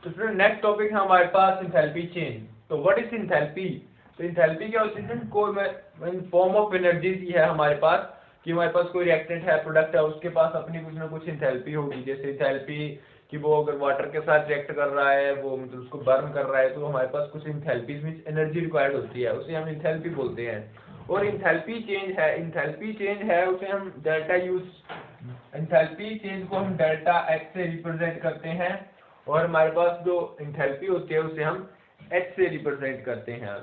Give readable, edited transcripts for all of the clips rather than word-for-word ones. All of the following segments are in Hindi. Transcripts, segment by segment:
तो फिर नेक्स्ट टॉपिक है हमारे पास इंथैल्पी चेंज। तो व्हाट इज इंथैल्पी? तो इंथैल्पी क्या होती है? कोई फॉर्म ऑफ एनर्जी ही है हमारे पास, कि हमारे पास कोई रिएक्टेंट है, प्रोडक्ट है, उसके पास अपनी कुछ ना कुछ इंथैल्पी होगी। जैसे इंथैल्पी कि वो अगर वाटर के साथ रिएक्ट कर रहा है, वो मतलब उसको बर्न कर रहा है, तो हमारे पास कुछ इंथैल्पी मींस एनर्जी रिक्वायर्ड होती है, उसे हम इंथैल्पी बोलते हैं। और इंथैल्पी चेंज है उसे हम डेल्टा यूज, इंथैल्पी चेंज को हम डेल्टा एच से रिप्रेजेंट करते हैं, और हमारे पास जो इंथैल्पी होती है उसे हम एच से रिप्रेजेंट करते हैं।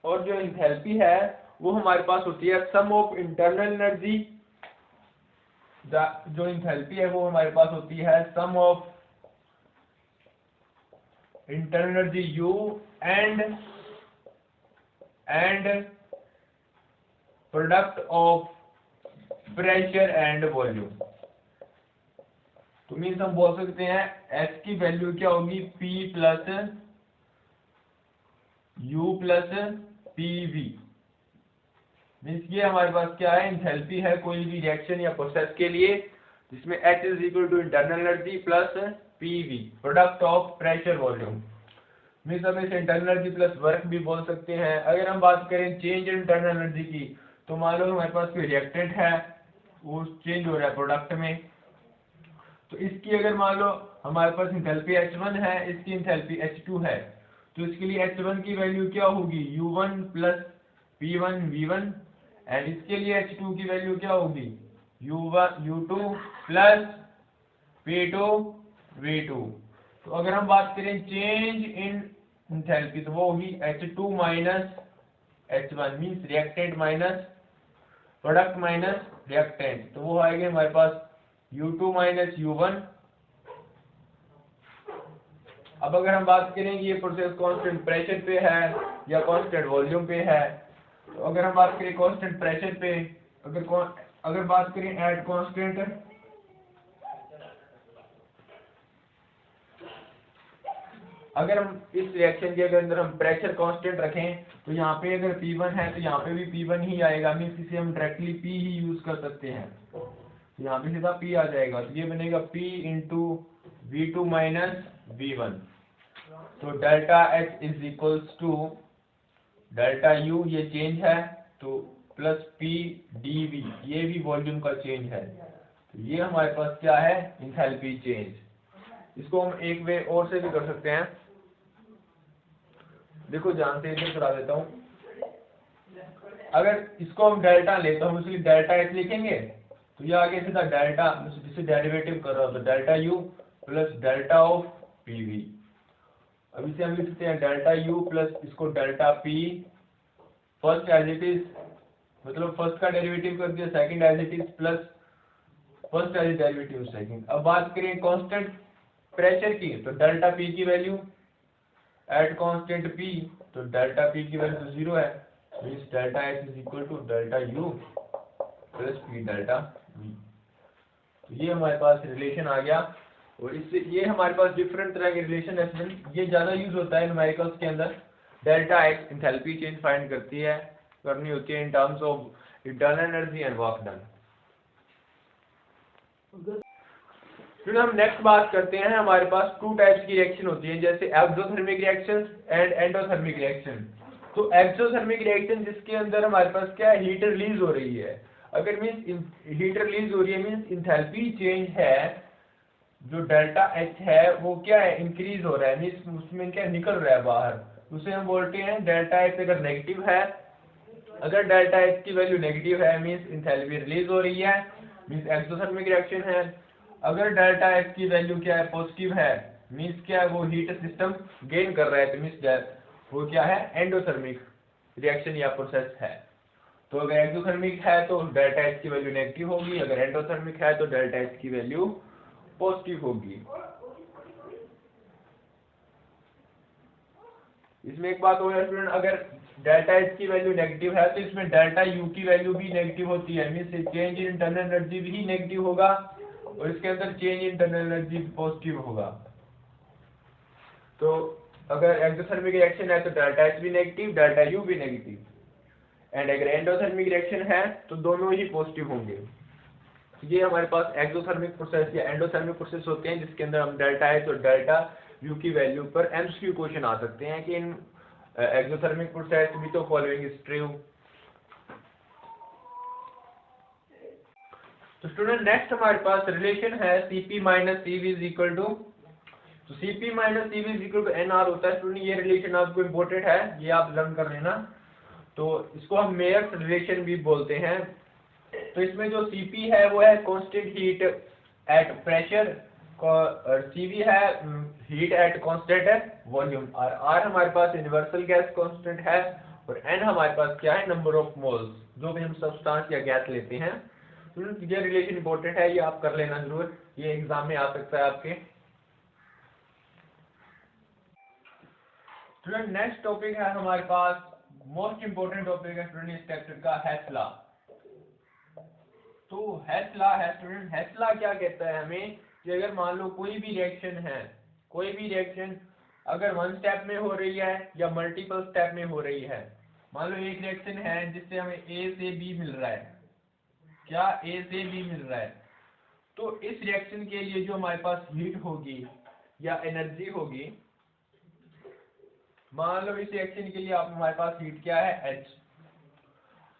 और जो इंथैल्पी है वो हमारे पास होती है सम ऑफ इंटरनल एनर्जी, जो इंथैल्पी है वो हमारे पास होती है sum of internal energy U and product of pressure and volume. तो मीन्स हम बोल सकते हैं H की वैल्यू क्या होगी, P plus U plus PV। Means ये हमारे पास क्या है, इंथैल्पी है कोई भी रिएक्शन या प्रोसेस के लिए, जिसमें H is equal to internal energy plus PV product of pressure volume. Means हम इसे इंटरनल एनर्जी प्लस वर्क भी बोल सकते हैं। अगर हम बात करें चेंज इन इंटरनल एनर्जी की, तो मान लो हमारे पास कोई रिएक्टेंट है, वो चेंज हो रहा है प्रोडक्ट में, तो इसकी अगर मान लो हमारे पास इंथैल्पी H1 है, इसकी इंथैल्पी H2 है, तो इसके लिए H1 की वैल्यू क्या होगी, U1 plus P1 V1, and इसके लिए H2 की वैल्यू क्या होगी, U2 प्लस P2 V2। तो अगर हम बात करें चेंज इन इंथैल्पी, तो वो होगी H2 minus H1, means reactant minus product minus reactant, तो वो आएगा हमारे पास U2 माइनस U1। अब अगर हम बात करें कि ये प्रोसेस कांस्टेंट प्रेशर पे है या कांस्टेंट वॉल्यूम पे है, तो अगर हम बात करें कांस्टेंट प्रेशर पे, अगर बात करें एट कांस्टेंट, अगर हम इस रिएक्शन के अंदर हम प्रेशर कांस्टेंट रखें, तो यहाँ पे अगर P1 है तो यहाँ पे भी P1 ही आएगा, मीन्स इसे हम डायरेक्टली P ही यूज कर सकते हैं, तो यहाँ पे सीधा P आ जाएगा, तो ये बनेगा P into V2 minus V1। तो delta H is equals to delta U, ये चेंज है, तो प्लस P dV, ये भी वॉल्यूम का चेंज है। तो ये हमारे पास क्या है, इंथैल्पी चेंज। इसको हम एक वे और से भी कर सकते हैं, देखो ध्यान से इसे करा देता हूँ। अगर इसको हम डेल्टा ले तो हम इसलिए डेल्टा एच लिखेंगे, तो ये आगे सीधा डेल्टा, जिसे डेरिवेटिव कर रहा हो, तो delta U plus delta of PV। अब इसे हम लिख सकते हैं डेल्टा U प्लस इसको delta P, first as it is, मतलब फर्स्ट का डेरिवेटिव कर दिया, second as it is plus first as derivative second. अब बात करें कांस्टेंट प्रेशर की, तो डेल्टा P की वैल्यू एट कांस्टेंट P, तो डेल्टा P की वैल्यू तो 0 है, means delta H is equal to delta U plus P delta V। तो ये हमारे पास रिलेशन आ गया, और इससे ये हमारे पास डिफरेंट तरह के रिलेशन है, ये ज्यादा यूज होता है न्यूमेरिकल्स के अंदर। Delta H enthalpy change find करनी होती है in terms of internal energy and work done. फिर हम नेक्स्ट बात करते हैं, हमारे पास टू टाइप्स की रिएक्शन होती है, जैसे exothermic reaction and endothermic reaction. तो एक्सोथर्मिक रिएक्शन जिसके अंदर हमारे पास क्या है, हीट रिलीज हो रही है। अगर मींस हीट रिलीज हो रही है, मींस इंथैल्पी चेंज है, जो डेल्टा H है वो क्या है, इंक्रीज हो रहा है, मींस उसमें क्या निकल रहा है बाहर, उसे हम बोलते हैं डेल्टा H अगर नेगेटिव है, अगर डेल्टा H की वैल्यू नेगेटिव है मींस इंथैल्पी रिलीज हो रही है, मींस एक्सोथर्मिक रिएक्शन है। अगर डेल्टा H की वैल्यू क्या है, पॉजिटिव है, मींस क्या है, वो हीट सिस्टम गेन कर रहा है, तो मींस वो क्या है, एंडोथर्मिक रिएक्शन या प्रोसेस है। तो अगर एक्सोथर्मिक है तो डेल्टा H की वैल्यू नेगेटिव होगी, अगर एंडोथर्मिक है तो डेल्टा H की वैल्यू पॉजिटिव होगी। इसमें एक बात और है स्टूडेंट, अगर डेल्टा H की वैल्यू नेगेटिव है तो इसमें डेल्टा U की वैल्यू भी नेगेटिव होती है, means change in internal energy भी नेगेटिव होगा, और इसके अंदर change in internal energy positive होगा। तो अगर एक्सोथर्मिक रिएक्शन है तो डेल्टा H भी नेगेटिव, डेल्टा U भी नेगेटिव, एंड अगर एंडोथर्मिक रिएक्शन है तो दोनों ही पॉजिटिव होंगे। ये हमारे पास एक्सोथर्मिक प्रोसेस या एंडोथर्मिक प्रोसेस होते हैं, जिसके अंदर हम डेल्टा H और डेल्टा U की वैल्यू पर MCQ क्वेश्चन आ सकते हैं कि इन एक्सोथर्मिक प्रोसेस भी तो फॉलोइंग इज ट्रू। तो स्टूडेंट नेक्स्ट हमारे पास रिलेशन है Cp minus Cv is equal to, तो Cp minus Cv is equal to NR होता है स्टूडेंट। ये रिलेशन आपको इम्पोर्टेंट है, ये आप लर्न कर लेना। तो इसको हम मेयर्स रिलेशन भी बोलते हैं। तो इसमें जो Cp है वो है कांस्टेंट हीट एट प्रेशर, और Cv है हीट एट कांस्टेंट वॉल्यूम, और R हमारे पास यूनिवर्सल गैस कांस्टेंट है, और N हमारे पास क्या है, नंबर ऑफ मोल्स जो भी हम सब्सटेंस या गैस लेते हैं। ये रिलेशन इंपॉर्टेंट है, ये आप कर लेना जरूर, ये एग्जाम में आ सकता है आपके। स्टूडेंट नेक्स्ट टॉपिक है हमारे पास, मोस्ट इंपोर्टेंट टॉपिक है स्टूडेंट इस चैप्टर का, हेस लॉ। तो हेस लॉ है स्टूडेंट, हेस लॉ क्या कहता है हमें कि अगर मान लो कोई भी रिएक्शन है, कोई भी रिएक्शन अगर वन स्टेप में हो रही है या मल्टीपल स्टेप में हो रही है, मान लो एक रिएक्शन है जिससे हमें A से B मिल रहा है, क्या A से B मिल रहा है, तो इस रिएक्शन के लिए जो हमारे पास हीट होगी या एनर्जी होगी, मान लो इस रिएक्शन के लिए आप हमारे पास हीट क्या है, H।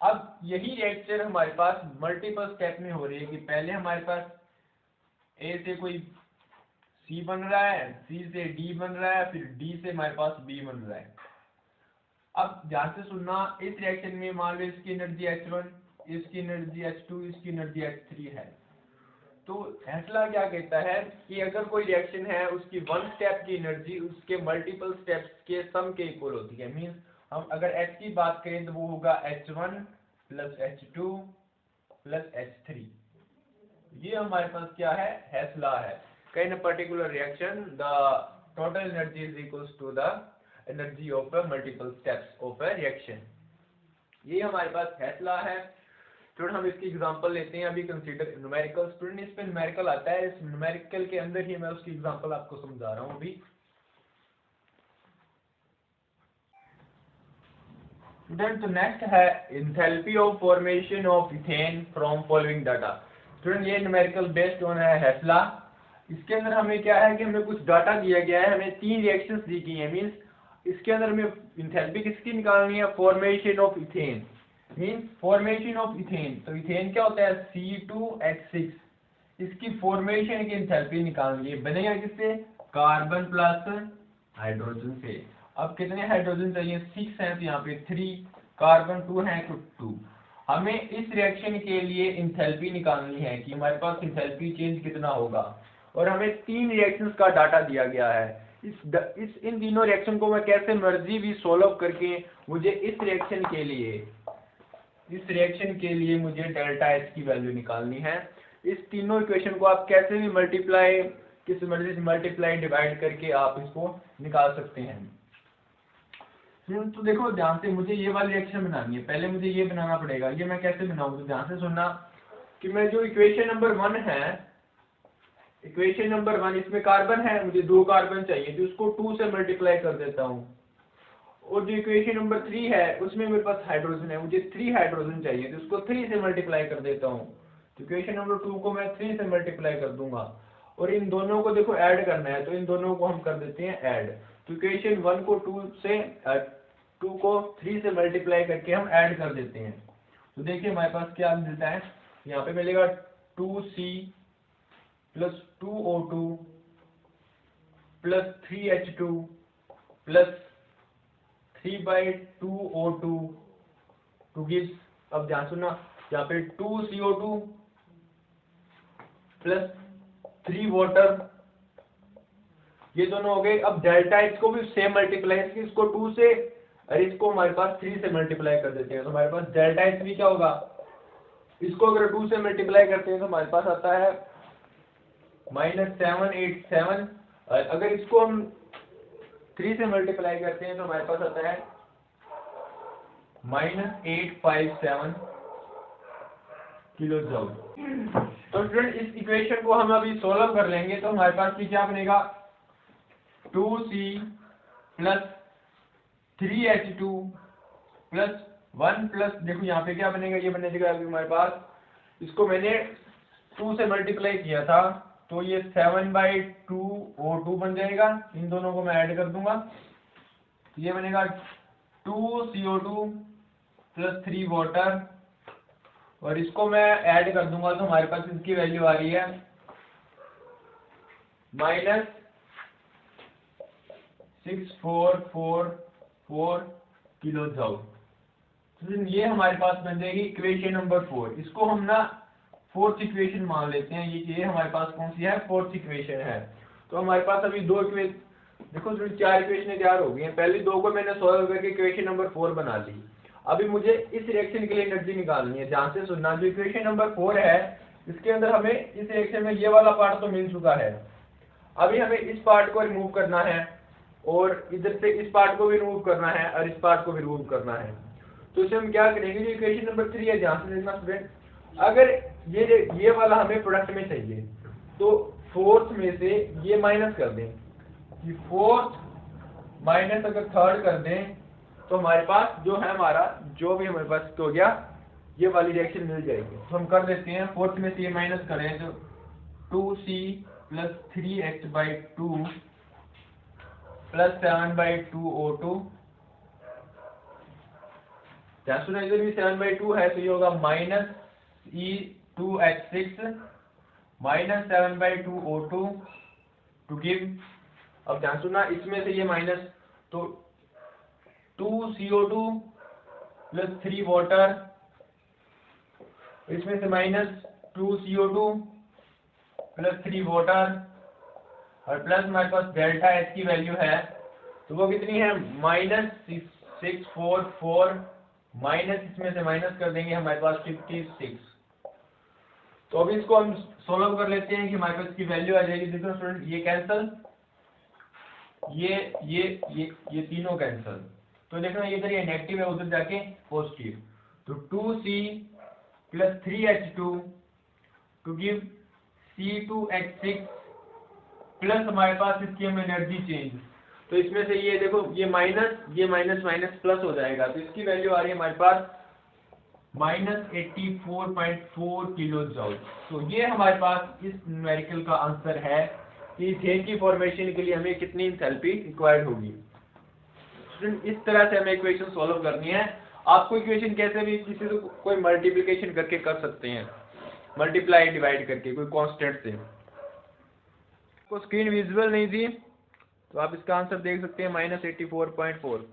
अब यही रिएक्शन हमारे पास मल्टीपल स्टेप में हो रही है कि पहले हमारे पास A से कोई C बन रहा है, C से D बन रहा है, फिर D से हमारे पास B बन रहा है। अब ध्यान से सुनना, इस रिएक्शन में मान लो इसकी एनर्जी H1, इसकी एनर्जी H2, इसकी एनर्जी H3 है। तो हेस लॉ क्या कहता है कि अगर कोई रिएक्शन है उसकी वन स्टेप की एनर्जी उसके मल्टीपल स्टेप्स के सम के इक्वल होती है। मींस हम अगर H की बात करें तो वो होगा H1 plus H2 plus H3। ये हमारे पास क्या है, हेस लॉ है। In a particular reaction the total energy is equals to the energy of multiple steps of a reaction. ये हमारे पास हेस लॉ है। स्टूडेंट हम इसकी एग्जांपल लेते हैं, अभी कंसीडर न्यूमेरिकल। स्टूडेंट इस पे न्यूमेरिकल आता है, इस न्यूमेरिकल के अंदर ही मैं उसकी एग्जांपल आपको समझा रहा हूँ अभी। स्टूडेंट तो नेक्स्ट है enthalpy of formation of ethane from following data. Student ये न्यूमेरिकल बेस्ड ऑन है हेस लॉ। इसके अंदर हमें क्या है कि हमें कुछ डाटा दिया गया है, हमें 3 रिएक्शंस दी गई है। मींस इसके अंदर हमें एंथैल्पी किसकी निकालनी है, formation of ethane, means formation of ethane. तो इथेन क्या होता है, C2H6, इसकी फॉर्मेशन की एंथैल्पी निकालनी है। बनेगा किससे, कार्बन प्लस हाइड्रोजन से। अब कितने हाइड्रोजन चाहिए, 6 हैं, तो यहाँ पे 3, कार्बन 2 है तो 2। हमें इस रिएक्शन के लिए एंथैल्पी निकालनी है कि हमारे पास एंथैल्पी चेंज कितना होगा, और हमें 3 रिएक्शंस का डाटा दिया गया है। इन तीनों रिएक्शन को मैं कैसे मर्जी भी सॉल्व करके मुझे इस रिएक्शन के लिए मुझे डेल्टा H की वैल्यू निकालनी है। इस तीनों इक्वेशन को आप कैसे भी मल्टीप्लाई, किस मर्जी से मल्टीप्लाई डिवाइड करके आप इसको निकाल सकते हैं। तो देखो ध्यान से, मुझे ये वाली रिएक्शन बनानी है, पहले मुझे ये बनाना पड़ेगा। ये मैं कैसे बनाऊं, तो ध्यान से सुनना कि मैं जो इक्वेशन नंबर 1 है, इक्वेशन नंबर 1 इसमें कार्बन है, मुझे 2 कार्बन चाहिए, तो उसको 2 से मल्टीप्लाई कर देता हूँ। और जो इक्वेशन नंबर 3 है उसमें मेरे पास हाइड्रोजन है, मुझे 3 हाइड्रोजन चाहिए, तो उसको 3 से मल्टीप्लाई कर देता हूँ। तो इक्वेशन नंबर 2 को मैं 3 से मल्टीप्लाई कर दूंगा, और इन दोनों को देखो ऐड करना है, तो इन दोनों को हम कर देते हैं ऐड। तो इक्वेशन 1 को 2 को 3 से मल्टीप्लाई करके हम ऐड कर देते हैं। तो देखिए हमारे पास क्या मिलता है, यहाँ पे मिलेगा 2C plus 2O2 plus 3H2 plus 3/2O2 two gives, अब ध्यान सुनना, यहाँ पे 2CO2 प्लस 3 वाटर, ये दोनों हो गए। अब डेल्टा H को भी सेम मल्टीप्लाई, इसको 2 से और इसको हमारे पास 3 से मल्टीप्लाई कर देते हैं, तो हमारे पास डेल्टा H भी क्या होगा, इसको अगर 2 से मल्टीप्लाई करते हैं तो हमारे पास आता है -787, और अगर इसको हम 3 से मल्टीप्लाई करते हैं तो हमारे पास आता है -857 किलो जूल। तो स्टूडेंट इस इक्वेशन को हम अभी सोल्व कर लेंगे, तो हमारे पास क्या बनेगा, 2C plus 3H2 plus 1 plus, देखो यहाँ पे क्या बनेगा, ये बनेगा अभी हमारे पास, इसको मैंने 2 से मल्टीप्लाई किया था तो ये 7/2 O2 बन जाएगा। इन दोनों को मैं ऐड कर दूंगा, तो ये बनेगा 2CO2 + 3 वाटर, और इसको मैं ऐड कर दूंगा तो हमारे पास इसकी वैल्यू आ रही है -6444 किलो जूल। तो ये हमारे पास बन जाएगी इक्वेशन नंबर 4। इसको हम ना फोर्थ इक्वेशन मान लेते हैं। ये हमारे पास कौन सी है? फोर्थ इक्वेशन है। तो हमारे पास अभी दो इक्वेशन, देखो 4 इक्वेशन तैयार हो गई हैं। पहली दो को मैंने सॉल्व करके इक्वेशन नंबर 4 बना ली। अभी मुझे इस रिएक्शन के लिए एनर्जी निकालनी है। ध्यान से सुनना, जो इक्वेशन नंबर 4 है इसके अंदर हमें इस रिएक्शन में ये वाला पार्ट तो मिल चुका है। अभी हमें इस पार्ट को रिमूव करना है, और इधर से इस पार्ट को भी रिमूव करना है, और इस पार्ट को भी रिमूव करना है। तो इसे हम क्या करेंगे? जो इक्वेशन नंबर 3 है, ध्यान से देखना स्टूडेंट, अगर ये वाला हमें प्रोडक्ट में चाहिए तो फोर्थ में से ये माइनस कर दें, कि फोर्थ माइनस अगर थर्ड कर दें तो हमारे पास जो है, हमारा जो भी हमारे पास हो गया, ये वाली रिएक्शन मिल जाएगी। तो हम कर देते हैं, फोर्थ में से ये माइनस करें तो 2C + 3H/2 + 7/2O2। ध्यान सुना, इधर भी 7/2 है तो ये होगा -E2H6 - 7/2O2 टू गिव। अब ध्यान सुना, इसमें से ये माइनस, तो 2CO2 + 3 वाटर, इसमें से -2CO2 + 3 वाटर, और प्लस हमारे पास डेल्टा H की वैल्यू है, तो वो कितनी है? -644 माइनस, इसमें से माइनस कर देंगे, हमारे पास 56। तो अब इसको हम सोल्व कर लेते हैं कि हमारे पास इसकी वैल्यू आ जाएगी। देखो स्टूडेंट, ये कैंसल, ये तीनों कैंसल। तो देखना, इधर ये नेगेटिव है, उधर जाके पॉजिटिव। तो 2C + 3H2 to give C2H6 plus हमारे पास इसकी हम एनर्जी चेंज। तो इसमें से ये देखो, ये माइनस माइनस प्लस हो जाएगा, तो इसकी वैल्यू आ रही है हमारे पास -84.4 किलो जूल। तो ये हमारे पास इस न्यूमेरिकल का आंसर है कि इथेन की फॉर्मेशन के लिए हमें कितनी एंथैल्पी रिक्वायर्ड होगी। इस तरह से हमें इक्वेशन सॉल्व करनी है। आपको इक्वेशन कैसे भी किसी से कोई मल्टीप्लिकेशन करके कर सकते हैं, मल्टीप्लाई डिवाइड करके कोई कांस्टेंट से। को स्क्रीन विजुअल नहीं थी तो आप इसका आंसर देख सकते हैं, -84.4।